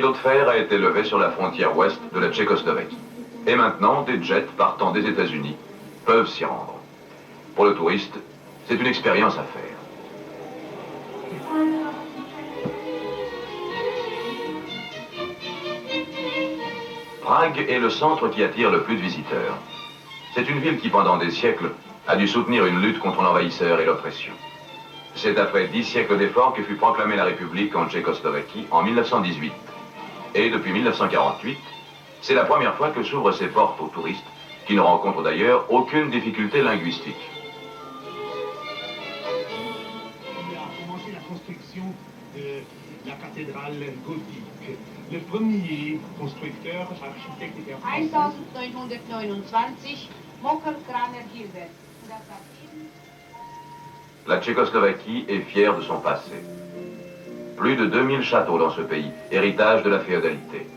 rideau de fer a été levé sur la frontière ouest de la Tchécoslovaquie. Et maintenant, des jets partant des États-Unis peuvent s'y rendre. Pour le touriste, c'est une expérience à faire. Prague est le centre qui attire le plus de visiteurs. C'est une ville qui, pendant des siècles, a dû soutenir une lutte contre l'envahisseur et l'oppression. C'est après 10 siècles d'efforts que fut proclamée la République en Tchécoslovaquie en 1918. Et depuis 1948, c'est la première fois que s'ouvrent ses portes aux touristes, qui ne rencontrent d'ailleurs aucune difficulté linguistique. Il a commencé la construction de la cathédrale gothique. Le premier constructeur, architecte était en 1929, Mokr Kramer Gilbert. La Tchécoslovaquie est fière de son passé. Plus de 2000 châteaux dans ce pays, héritage de la féodalité.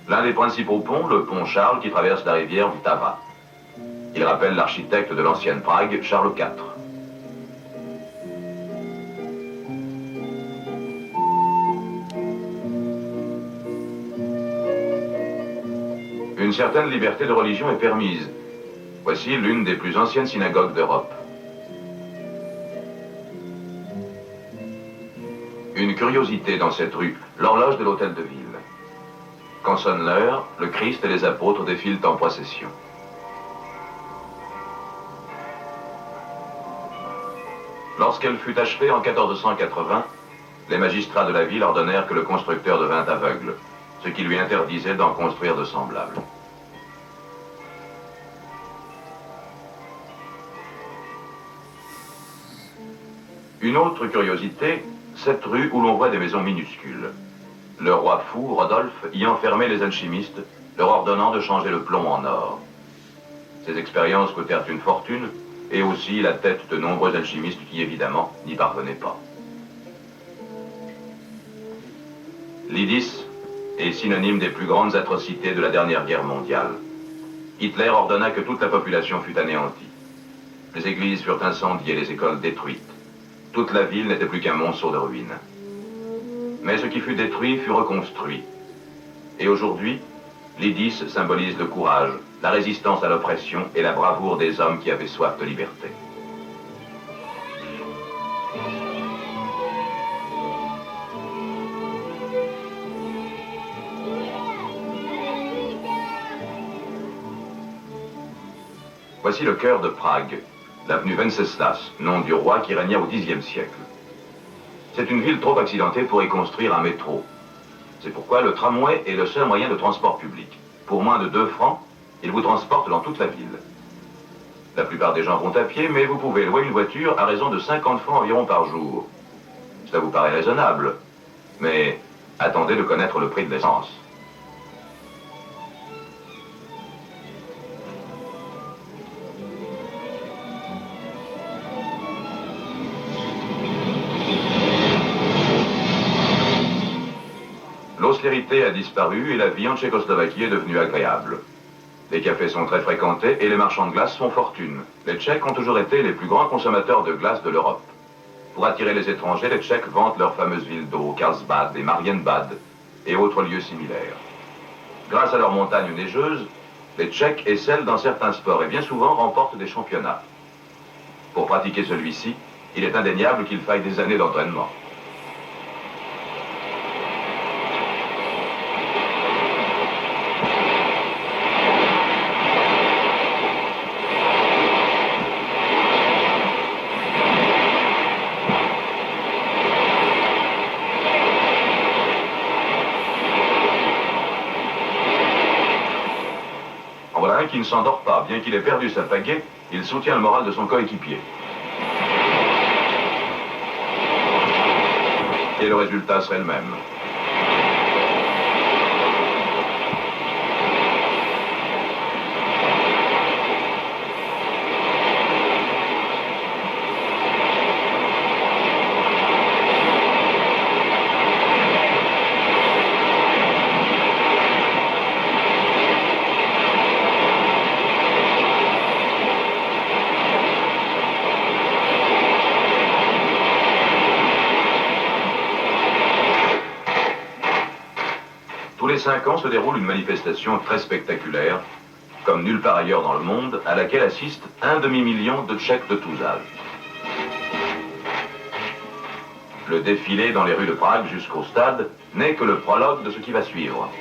L'un des principaux ponts, le pont Charles, qui traverse la rivière Vltava. Il rappelle l'architecte de l'ancienne Prague, Charles IV. Une certaine liberté de religion est permise. Voici l'une des plus anciennes synagogues d'Europe. Une curiosité dans cette rue, l'horloge de l'hôtel de ville. Quand sonne l'heure, le Christ et les apôtres défilent en procession. Lorsqu'elle fut achevée en 1480, les magistrats de la ville ordonnèrent que le constructeur devint aveugle, ce qui lui interdisait d'en construire de semblables. Une autre curiosité, cette rue où l'on voit des maisons minuscules. Le roi fou, Rodolphe, y enfermait les alchimistes, leur ordonnant de changer le plomb en or. Ces expériences coûtèrent une fortune, et aussi la tête de nombreux alchimistes qui, évidemment, n'y parvenaient pas. L'Yiddish est synonyme des plus grandes atrocités de la dernière guerre mondiale. Hitler ordonna que toute la population fût anéantie. Les églises furent incendiées et les écoles détruites. Toute la ville n'était plus qu'un monceau de ruines. Mais ce qui fut détruit fut reconstruit. Et aujourd'hui, l'Yiddish symbolise le courage, la résistance à l'oppression et la bravoure des hommes qui avaient soif de liberté. Voici le cœur de Prague, l'avenue Venceslas, nom du roi qui régna au Xe siècle. C'est une ville trop accidentée pour y construire un métro. C'est pourquoi le tramway est le seul moyen de transport public. Pour moins de 2 francs, il vous transporte dans toute la ville. La plupart des gens vont à pied, mais vous pouvez louer une voiture à raison de 50 francs environ par jour. Cela vous paraît raisonnable, mais attendez de connaître le prix de l'essence. L'austérité a disparu et la vie en Tchécoslovaquie est devenue agréable. Les cafés sont très fréquentés et les marchands de glace font fortune. Les Tchèques ont toujours été les plus grands consommateurs de glace de l'Europe. Pour attirer les étrangers, les Tchèques vantent leurs fameuses villes d'eau, Karlsbad et Marienbad et autres lieux similaires. Grâce à leurs montagnes neigeuses, les Tchèques excellent dans certains sports et bien souvent remportent des championnats. Pour pratiquer celui-ci, il est indéniable qu'il faille des années d'entraînement. Qui ne s'endort pas, bien qu'il ait perdu sa pagaie, il soutient le moral de son coéquipier. Et le résultat serait le même. 5 ans se déroule une manifestation très spectaculaire, comme nulle part ailleurs dans le monde, à laquelle assiste 1 demi-million de Tchèques de tous âges. Le défilé dans les rues de Prague jusqu'au stade n'est que le prologue de ce qui va suivre.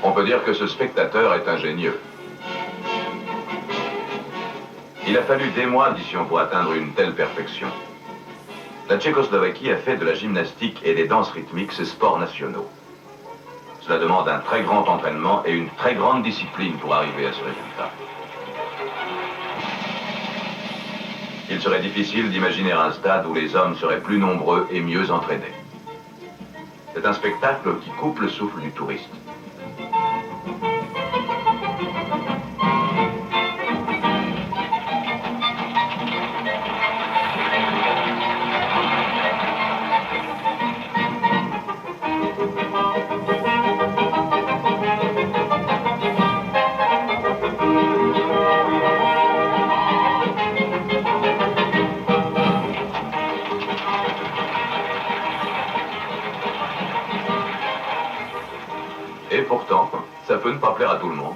On peut dire que ce spectateur est ingénieux. Il a fallu des mois, dit-on, pour atteindre une telle perfection. La Tchécoslovaquie a fait de la gymnastique et des danses rythmiques ses sports nationaux. Cela demande un très grand entraînement et une très grande discipline pour arriver à ce résultat. Il serait difficile d'imaginer un stade où les hommes seraient plus nombreux et mieux entraînés. C'est un spectacle qui coupe le souffle du touriste. Et pourtant, ça peut ne pas plaire à tout le monde.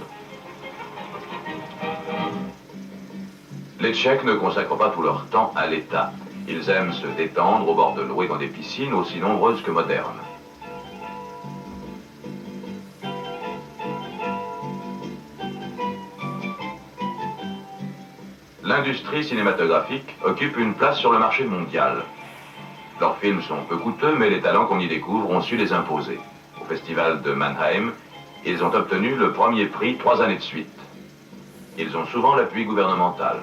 Les Tchèques ne consacrent pas tout leur temps à l'État. Ils aiment se détendre au bord de l'eau et dans des piscines aussi nombreuses que modernes. L'industrie cinématographique occupe une place sur le marché mondial. Leurs films sont peu coûteux, mais les talents qu'on y découvre ont su les imposer. Au festival de Mannheim, ils ont obtenu le premier prix 3 années de suite. Ils ont souvent l'appui gouvernemental.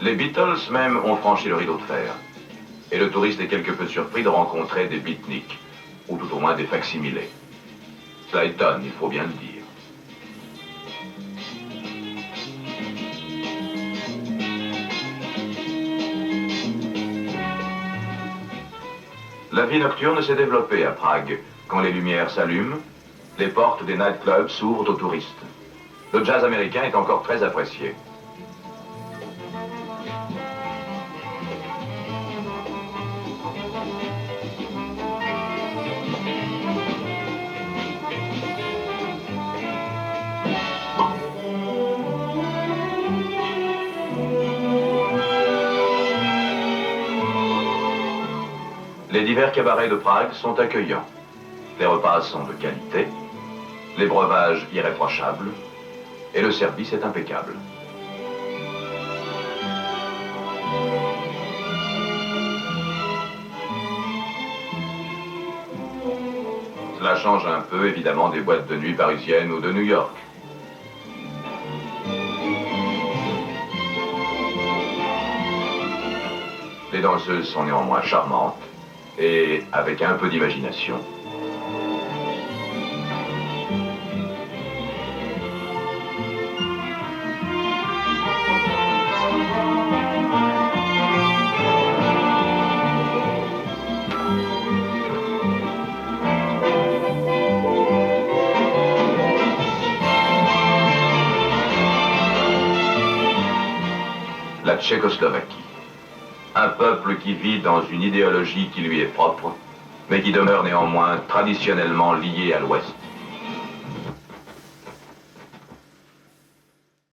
Les Beatles même ont franchi le rideau de fer. Et le touriste est quelque peu surpris de rencontrer des beatniks, ou tout au moins des facsimilés. Cela étonne, il faut bien le dire. La vie nocturne s'est développée à Prague. Quand les lumières s'allument, les portes des nightclubs s'ouvrent aux touristes. Le jazz américain est encore très apprécié. Les divers cabarets de Prague sont accueillants. Les repas sont de qualité, les breuvages irréprochables et le service est impeccable. Cela change un peu évidemment des boîtes de nuit parisiennes ou de New York. Les danseuses sont néanmoins charmantes. Et avec un peu d'imagination. La Tchécoslovaquie. Un peuple qui vit dans une idéologie qui lui est propre, mais qui demeure néanmoins traditionnellement lié à l'Ouest.